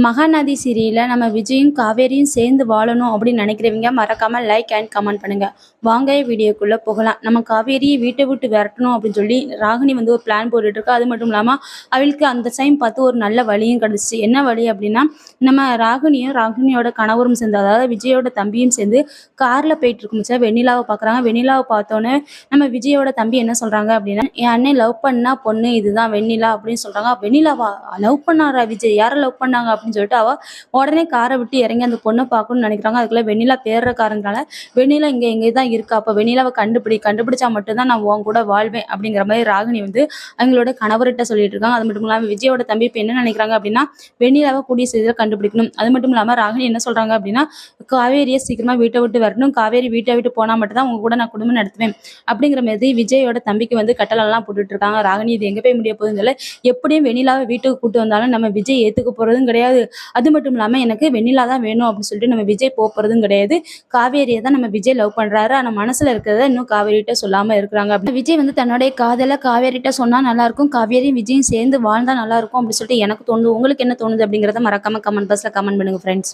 மகாநதி சீரியல்ல நம்ம விஜயும் காவேரியும் சேர்ந்து வாழணும் அப்படின்னு நினைக்கிறவங்க மறக்காம லைக் அண்ட் கமெண்ட் பண்ணுங்க. வாங்க வீடியோக்குள்ள போகலாம். நம்ம காவேரியை வீட்டை விட்டு விரட்டணும் அப்படின்னு சொல்லி ராகினி வந்து ஒரு பிளான் போட்டுட்டு இருக்கா. அது மட்டும் இல்லாம அவளுக்கு அந்த டைம் பார்த்து ஒரு நல்ல வழியும் கிடைச்சிச்சு. என்ன வழி அப்படின்னா, நம்ம ராகினியும் ராகினியோட கணவரும் சேர்ந்து, அதாவது விஜயோட தம்பியும் சேர்ந்து கார்ல போயிட்டு இருக்கும் சார். வெண்ணிலாவை பார்க்குறாங்க. வெண்ணிலாவை பார்த்தோன்னே நம்ம விஜயோட தம்பி என்ன சொல்றாங்க அப்படின்னா, என் அண்ணன் லவ் பண்ணா பொண்ணு இதுதான் வெண்ணிலா அப்படின்னு சொல்றாங்க. வெண்ணிலாவா லவ் பண்ணாரா விஜய், யாரை லவ் பண்ணாங்க அப்படின்னு சொல்லிட்டு அவ உடனே காரை விட்டு இறங்கி அந்த பொண்ணை பார்க்கணும்னு நினைக்கிறாங்க. அதுக்குள்ள வெண்ணிலா தேடுற காரணத்தால வெண்ணிலா இங்கே தான் இருக்கா, அப்போ வெண்ணிலாவை கண்டுபிடிச்சா மட்டும்தான் நான் உன் கூட வாழ்வேன் அப்படிங்கிற மாதிரி ராகினி வந்து அவங்களோட கணவர்கிட்ட சொல்லிட்டு இருக்காங்க. அது மட்டும் இல்லாமல் விஜயோட தம்பி இப்போ என்ன நினைக்கிறாங்க அப்படின்னா, வெண்ணிலாவை கூடிய சீக்கிரம் கண்டுபிடிக்கணும். அது மட்டும் இல்லாமல் ராகினி என்ன சொல்றாங்க அப்படின்னா, காவேரியை சீக்கிரமா வீட்டை விட்டு வரணும், காவேரி வீட்டை விட்டு போனா மட்டும் தான் உங்க கூட நான் குடும்பம் நடத்துவேன் அப்படிங்கிற மாதிரி விஜயோட தம்பிக்கு வந்து கட்டளெல்லாம் போட்டுட்டு இருக்காங்க. ராகினி இது எங்க போய் முடிய போகுதுன்னு தெரியல. எப்படியும் வெண்ணிலாவை வீட்டுக்கு கூட்டு வந்தாலும் நம்ம விஜய் ஏத்துக்க போறதும் கிடையாது. அது மட்டும் இல்லாம எனக்கு வெண்ணிலா தான் வேணும் அப்படின்னு சொல்லிட்டு நம்ம விஜய் போறதும் கிடையாது. காவேரியை தான் நம்ம விஜய் லவ் பண்றாரு. ஆனா மனசுல இருக்கிறத இன்னும் காவேரிட்ட சொல்லாம இருக்கிறாங்க. விஜய் வந்து தன்னுடைய காதலை காவேரிட்ட சொன்னா நல்லா இருக்கும், காவேரியும் விஜயும் சேர்ந்து வாழ்ந்தா நல்லா இருக்கும் அப்படின்னு சொல்லிட்டு எனக்கு தோணுது. உங்களுக்கு என்ன தோணுது அப்படிங்கிறத மறக்காம கமெண்ட் பாக்ஸ்ல கமெண்ட் பண்ணுங்க ஃப்ரெண்ட்ஸ்.